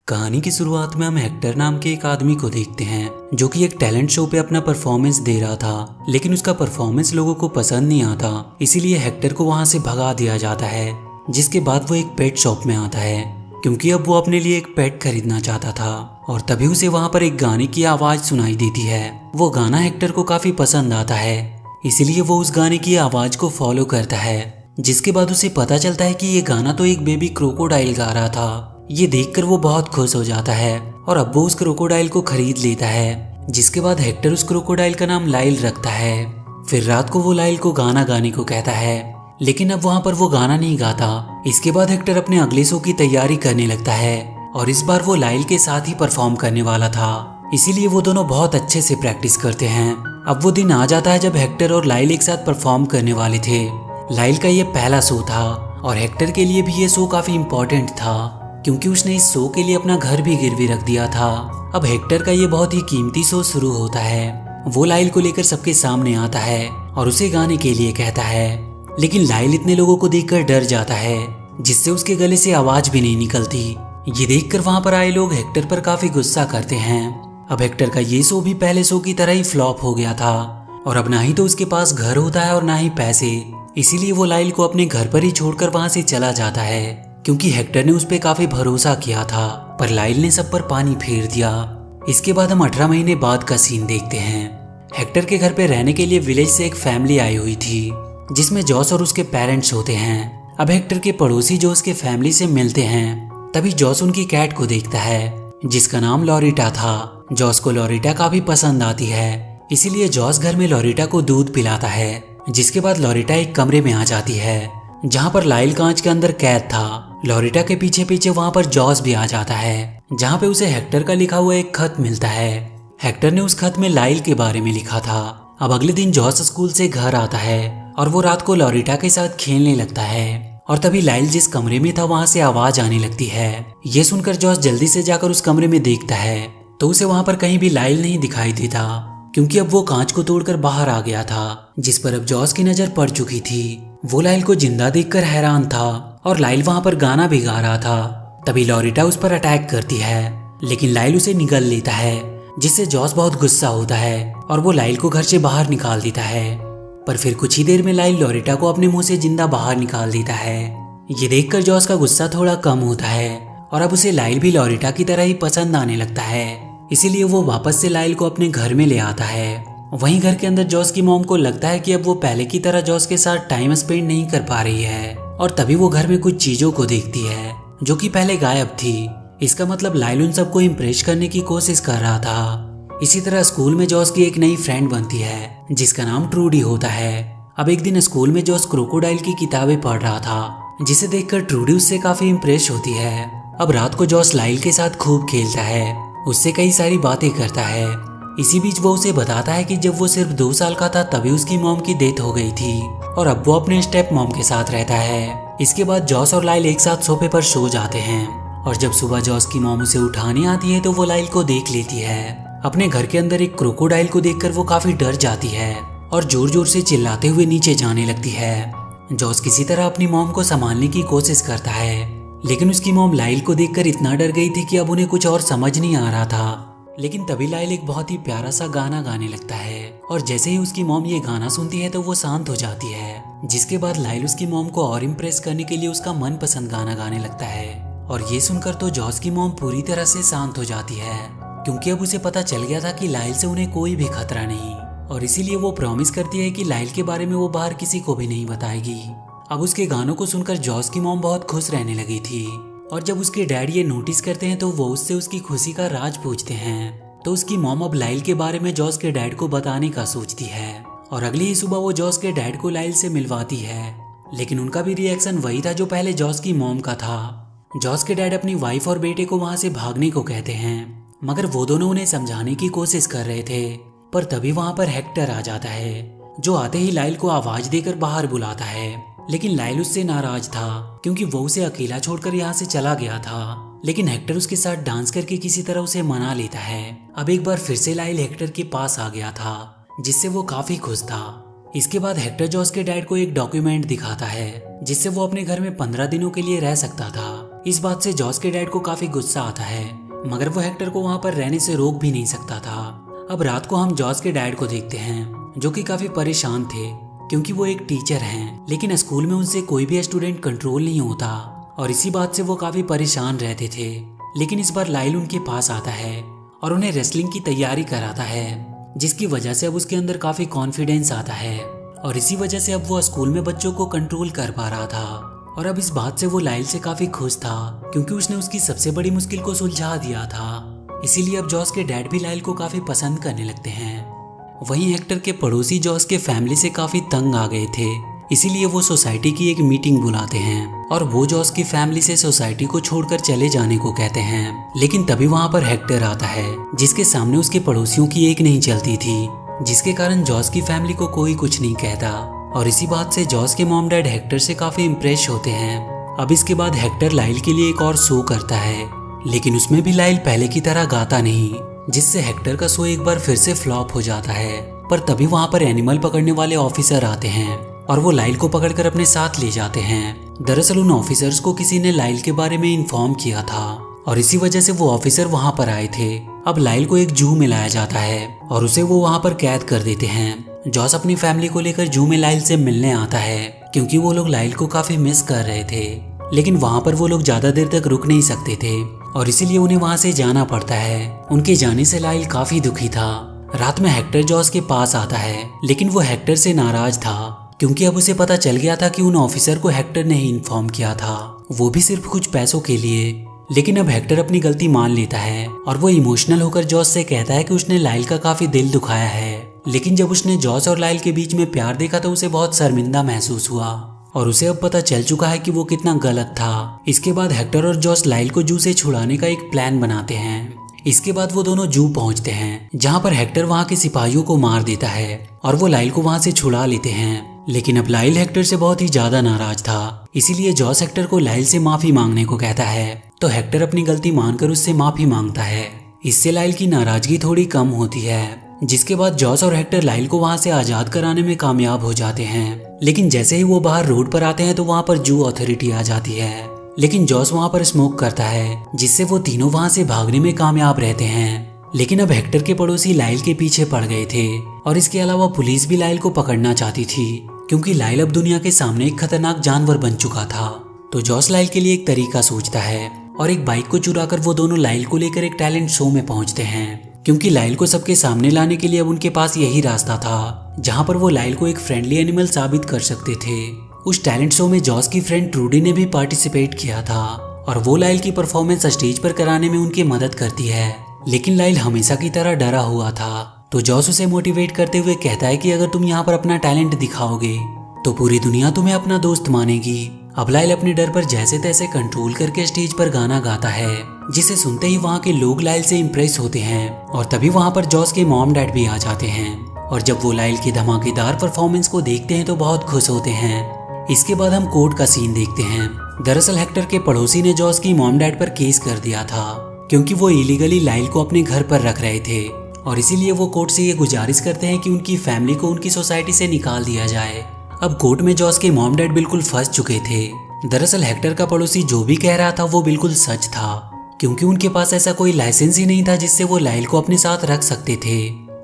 कहानी की शुरुआत में हम हेक्टर नाम के एक आदमी को देखते हैं जो कि एक टैलेंट शो पे अपना परफॉर्मेंस दे रहा था, लेकिन उसका परफॉर्मेंस लोगों को पसंद नहीं आता। इसीलिए हेक्टर को वहां से भगा दिया जाता है। जिसके बाद वो एक पेट शॉप में आता है क्योंकि अब वो अपने लिए एक पेट खरीदना चाहता था। और तभी उसे वहां पर एक गाने की आवाज सुनाई देती है। वो गाना हेक्टर को काफी पसंद आता है, इसीलिए वो उस गाने की आवाज को फॉलो करता है। जिसके बाद उसे पता चलता है कि ये गाना तो एक बेबी क्रोकोडाइल गा रहा था। ये देखकर वो बहुत खुश हो जाता है और अब वो उस क्रोकोडाइल को खरीद लेता है। जिसके बाद हेक्टर उस क्रोकोडाइल का नाम लाइल रखता है। फिर रात को वो लाइल को गाना गाने को कहता है, लेकिन अब वहाँ पर वो गाना नहीं गाता। इसके बाद हेक्टर अपने अगले शो की तैयारी करने लगता है और इस बार वो लाइल के साथ ही परफॉर्म करने वाला था, इसीलिए वो दोनों बहुत अच्छे से प्रैक्टिस करते हैं। अब वो दिन आ जाता है जब हेक्टर और लाइल एक साथ परफॉर्म करने वाले थे। लाइल का ये पहला शो था और हेक्टर के लिए भी ये शो काफी इम्पोर्टेंट था क्योंकि उसने इस शो के लिए अपना घर भी गिरवी रख दिया था। अब हेक्टर का ये बहुत ही कीमती शो शुरू होता है। वो लाइल को लेकर सबके सामने आता है और उसे गाने के लिए कहता है, लेकिन लाइल इतने लोगों को देखकर डर जाता है जिससे उसके गले से आवाज भी नहीं निकलती। ये देखकर वहां पर आए लोग हेक्टर पर काफी गुस्सा करते हैं। अब हेक्टर का ये शो भी पहले शो की तरह ही फ्लॉप हो गया था और अब ना ही तो उसके पास घर होता है और ना ही पैसे। इसीलिए वो लाइल को अपने घर पर ही छोड़कर वहां से चला जाता है क्योंकि हेक्टर ने उस पर काफी भरोसा किया था, पर लाइल ने सब पर पानी फेर दिया। इसके बाद हम 18 महीने बाद का सीन देखते हैं। हेक्टर के घर पे रहने के लिए विलेज से एक फैमिली आई हुई थी जिसमें जॉस और उसके पेरेंट्स होते हैं। अब हेक्टर के पड़ोसी जॉस के फैमिली से मिलते हैं। तभी जॉस उनकी कैट को देखता है जिसका नाम लॉरिटा था। जॉस को लॉरिटा काफी पसंद आती है, इसीलिए जॉस घर में लॉरिटा को दूध पिलाता है। जिसके बाद लॉरिटा एक कमरे में आ जाती है जहाँ पर लाइल कांच के अंदर कैद था। लॉरिटा के पीछे पीछे वहाँ पर जॉस भी आ जाता है जहाँ पे उसे हेक्टर का लिखा हुआ एक खत मिलता है। हेक्टर ने उस खत में लाइल के बारे में लिखा था। अब अगले दिन जॉस स्कूल से घर आता है और वो रात को लॉरिटा के साथ खेलने लगता है और तभी लाइल जिस कमरे में था वहाँ से आवाज आने लगती है। ये सुनकर जॉस जल्दी से जाकर उस कमरे में देखता है तो उसे वहाँ पर कहीं भी लाइल नहीं दिखाई देता क्योंकि अब वो कांच को तोड़कर बाहर आ गया था, जिस पर अब जॉस की नजर पड़ चुकी थी। वो लाइल को जिंदा देखकर हैरान था और लाइल वहां पर गाना भी गा रहा था। तभी लॉरिटा उस पर अटैक करती है, लेकिन लाइल उसे निगल लेता है जिससे जॉस बहुत गुस्सा होता है और वो लाइल को घर से बाहर निकाल देता है। पर फिर कुछ ही देर में लाइल लॉरिटा को अपने मुंह से जिंदा बाहर निकाल देता है। ये देखकर जॉस का गुस्सा थोड़ा कम होता है और अब उसे लाइल भी लॉरिटा की तरह ही पसंद आने लगता है, इसीलिए वो वापस से लाइल को अपने घर में ले आता है। वहीं घर के अंदर जॉस की मॉम को लगता है कि अब वो पहले की तरह जॉस के साथ टाइम स्पेंड नहीं कर पा रही है और तभी वो घर में कुछ चीजों को देखती है जो कि पहले गायब थी। इसका मतलब लाइल उन सबको इम्प्रेस करने की कोशिश कर रहा था। इसी तरह स्कूल में जॉस की एक नई फ्रेंड बनती है जिसका नाम ट्रूडी होता है। अब एक दिन स्कूल में जॉस क्रोकोडाइल की किताबें पढ़ रहा था जिसे देखकर ट्रूडी उससे काफी इम्प्रेस होती है। अब रात को जॉस लाइल के साथ खूब खेलता है, उससे कई सारी बातें करता है। इसी बीच वो उसे बताता है कि जब वो सिर्फ 2 साल का था तभी उसकी मॉम की डेथ हो गई थी और अब वो अपने स्टेप मॉम के साथ रहता है। इसके बाद जॉस और लाइल एक साथ सोफे पर सो जाते हैं और जब सुबह जॉस की मॉम उसे उठाने आती है तो वो लाइल को देख लेती है। अपने घर के अंदर एक क्रोकोडाइल को देखकर वो काफी डर जाती है और जोर जोर से चिल्लाते हुए नीचे जाने लगती है। जॉस किसी तरह अपनी मॉम को संभालने की कोशिश करता है, लेकिन उसकी मॉम लाइल को देखकर इतना डर गई थी कि अब उन्हें कुछ और समझ नहीं आ रहा था। लेकिन तभी लाइल एक बहुत ही प्यारा सा गाना गाने लगता है और जैसे ही उसकी मॉम ये गाना सुनती है तो वो शांत हो जाती है। जिसके बाद लाइल उसकी मॉम को और इम्प्रेस करने के लिए उसका मनपसंद गाना गाने लगता है और ये सुनकर तो जॉस की मॉम पूरी तरह से शांत हो जाती है क्योंकि अब उसे पता चल गया था कि लाइल से उन्हें कोई भी खतरा नहीं और इसीलिए वो प्रॉमिस करती है कि लाइल के बारे में वो बाहर किसी को भी नहीं बताएगी। अब उसके गानों को सुनकर जॉस की मॉम बहुत खुश रहने लगी थी और जब उसके डैड ये नोटिस करते हैं तो वो उससे उसकी खुशी का राज पूछते हैं। तो उसकी मॉम अब लाइल के बारे में जॉस के डैड को बताने का सोचती है और अगली ही सुबह वो जॉस के डैड को लाइल से मिलवाती है, लेकिन उनका भी रिएक्शन वही था जो पहले जॉस की मॉम का था। जॉस के डैड अपनी वाइफ और बेटे को वहां से भागने को कहते हैं, मगर वो दोनों उन्हें समझाने की कोशिश कर रहे थे। पर तभी वहां पर हेक्टर आ जाता है जो आते ही लाइल को आवाज देकर बाहर बुलाता है, लेकिन लाइल उससे नाराज था क्योंकि वो उसे अकेला छोड़कर यहाँ से चला गया था। लेकिन हेक्टर उसके साथ डांस करके किसी तरह उसे मना लेता है। अब एक बार फिर से लाइल हेक्टर के पास आ गया था जिससे वो काफी खुश था। इसके बाद हेक्टर जॉस के डैड को एक डॉक्यूमेंट दिखाता है जिससे वो अपने घर में 15 दिनों के लिए रह सकता था। इस बात से जॉस के डैड को काफी गुस्सा आता है, मगर वो हेक्टर को वहाँ पर रहने से रोक भी नहीं सकता था। अब रात को हम जॉस के डैड को देखते हैं, जो कि काफी परेशान थे क्योंकि वो एक टीचर हैं, लेकिन स्कूल में उनसे कोई भी स्टूडेंट कंट्रोल नहीं होता और इसी बात से वो काफी परेशान रहते थे। लेकिन इस बार लाइल उनके पास आता है और उन्हें रेसलिंग की तैयारी कराता है, जिसकी वजह से अब उसके अंदर काफी कॉन्फिडेंस आता है और इसी वजह से अब वो स्कूल में बच्चों को कंट्रोल कर पा रहा था। और अब इस बात से वो लाइल से काफी खुश था क्योंकि उसने उसकी सबसे बड़ी मुश्किल को सुलझा दिया था। इसीलिए अब जॉस के डैड भी लाइल को काफी पसंद करने लगते हैं। वहीं हेक्टर के पड़ोसी जॉस के फैमिली से काफी तंग आ गए थे, इसीलिए वो सोसाइटी की एक मीटिंग बुलाते हैं और वो जॉस की फैमिली से सोसाइटी को छोड़कर चले जाने को कहते हैं। लेकिन तभी वहाँ पर हेक्टर आता है, जिसके सामने उसके पड़ोसियों की एक नहीं चलती थी, जिसके कारण जॉस की फैमिली को कोई कुछ नहीं कहता और इसी बात से जॉस के मॉम डैड हेक्टर से काफी इम्प्रेस होते हैं। अब इसके बाद हेक्टर लाइल के लिए एक और शो करता है, लेकिन उसमें भी लाइल पहले की तरह गाता नहीं, जिससे हेक्टर का शो एक बार फिर से फ्लॉप हो जाता है। पर तभी वहाँ पर एनिमल पकड़ने वाले ऑफिसर आते हैं और वो लाइल को पकड़कर अपने साथ ले जाते हैं। दरअसल उन ऑफिसर्स को किसी ने लाइल के बारे में इन्फॉर्म किया था और इसी वजह से वो ऑफिसर वहाँ पर आए थे। अब लाइल को एक जू में लाया जाता है और उसे वो वहाँ पर कैद कर देते हैं। जॉस अपनी फैमिली को लेकर जू में लाइल से मिलने आता है क्योंकि वो लोग लाइल को काफी मिस कर रहे थे, लेकिन वहाँ पर वो लोग ज्यादा देर तक रुक नहीं सकते थे और इसीलिए उन्हें वहाँ से जाना पड़ता है। उनके जाने से लाइल काफी दुखी था। रात में हेक्टर जॉस के पास आता है, लेकिन वो हेक्टर से नाराज था क्योंकि अब उसे पता चल गया था कि उन ऑफिसर को हेक्टर ने ही इन्फॉर्म किया था, वो भी सिर्फ कुछ पैसों के लिए। लेकिन अब हेक्टर अपनी गलती मान लेता है और वो इमोशनल होकर जॉस से कहता है कि उसने लाइल का काफी दिल दुखाया है। लेकिन जब उसने जॉस और लाइल के बीच में प्यार देखा तो उसे बहुत शर्मिंदा महसूस हुआ और उसे अब पता चल चुका है कि वो कितना गलत था। इसके बाद हेक्टर और जॉस लाइल को जू से छुड़ाने का एक प्लान बनाते हैं। इसके बाद वो दोनों जू पहुंचते हैं, जहां पर हेक्टर वहां के सिपाहियों को मार देता है और वो लाइल को वहां से छुड़ा लेते हैं। लेकिन अब लाइल हेक्टर से बहुत ही ज्यादा नाराज था, इसीलिए जॉस हेक्टर को लाइल से माफी मांगने को कहता है, तो हेक्टर अपनी गलती मानकर उससे माफी मांगता है। इससे लाइल की नाराजगी थोड़ी कम होती है, जिसके बाद जॉस और हेक्टर लाइल को वहां से आजाद कराने में कामयाब हो जाते हैं। लेकिन जैसे ही वो बाहर रोड पर आते हैं तो वहां पर जू अथॉरिटी आ जाती है, लेकिन जॉस वहां पर स्मोक करता है, जिससे वो तीनों वहां से भागने में कामयाब रहते हैं। लेकिन अब हेक्टर के पड़ोसी लाइल के पीछे पड़ गए थे और इसके अलावा पुलिस भी लाइल को पकड़ना चाहती थी क्योंकि लाइल अब दुनिया के सामने एक खतरनाक जानवर बन चुका था। तो जॉस लाइल के लिए एक तरीका सोचता है और एक बाइक को चुराकर वो दोनों लाइल को लेकर एक टैलेंट शो में पहुंचते हैं, क्योंकि लाइल को सबके सामने लाने के लिए अब उनके पास यही रास्ता था जहां पर वो लाइल को एक फ्रेंडली एनिमल साबित कर सकते थे। उस टैलेंट शो में जॉस की फ्रेंड ट्रूडी ने भी पार्टिसिपेट किया था और वो लाइल की परफॉर्मेंस स्टेज पर कराने में उनकी मदद करती है। लेकिन लाइल हमेशा की तरह डरा हुआ था, तो जॉस उसे मोटिवेट करते हुए कहता है कि अगर तुम यहाँ पर अपना टैलेंट दिखाओगे तो पूरी दुनिया तुम्हें अपना दोस्त मानेगी। अब लाइल अपने डर पर जैसे तैसे कंट्रोल करके स्टेज पर गाना गाता है, जिसे सुनते ही वहाँ के लोग लाइल से इम्प्रेस होते हैं और तभी वहाँ पर जॉस के मॉम डैड भी आ जाते हैं और जब वो लाइल की धमाकेदार परफॉर्मेंस को देखते हैं तो बहुत खुश होते हैं। इसके बाद हम कोर्ट का सीन देखते हैं। दरअसल हेक्टर के पड़ोसी ने जॉस की मॉम डैड पर केस कर दिया था क्योंकि वो इलीगली लाइल को अपने घर पर रख रहे थे और इसीलिए वो कोर्ट से ये गुजारिश करते हैं कि उनकी फैमिली को उनकी सोसाइटी से निकाल दिया जाए। अब कोर्ट में जॉस के मॉम डैड बिल्कुल फंस चुके थे। दरअसल हेक्टर का पड़ोसी जो भी कह रहा था वो बिल्कुल सच था, क्योंकि उनके पास ऐसा कोई लाइसेंस ही नहीं था जिससे वो लाइल को अपने साथ रख सकते थे।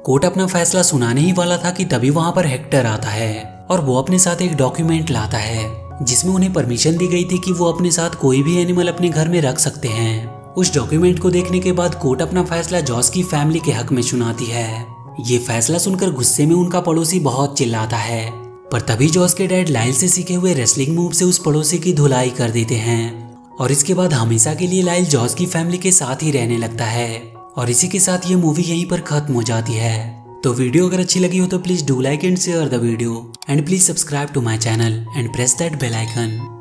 कोर्ट अपना फैसला सुनाने ही वाला था कि तभी वहां पर हेक्टर आता है और वो अपने साथ एक डॉक्यूमेंट लाता है जिसमें उन्हें परमिशन दी गई थी कि वो अपने साथ कोई भी एनिमल अपने घर में रख सकते हैं। उस डॉक्यूमेंट को देखने के बाद कोर्ट अपना फैसला जॉस की फैमिली के हक में सुनाती है। ये फैसला सुनकर गुस्से में उनका पड़ोसी बहुत चिल्लाता है, पर तभी जॉस के डैड लाइल से सीखे हुए रेसलिंग मूव से उस पड़ोसी की धुलाई कर देते हैं और इसके बाद हमेशा के लिए लाइल जॉस की फैमिली के साथ ही रहने लगता है। और इसी के साथ ये मूवी यहीं पर खत्म हो जाती है। तो वीडियो अगर अच्छी लगी हो तो please do like and share the video and please subscribe to my channel and press that bell icon.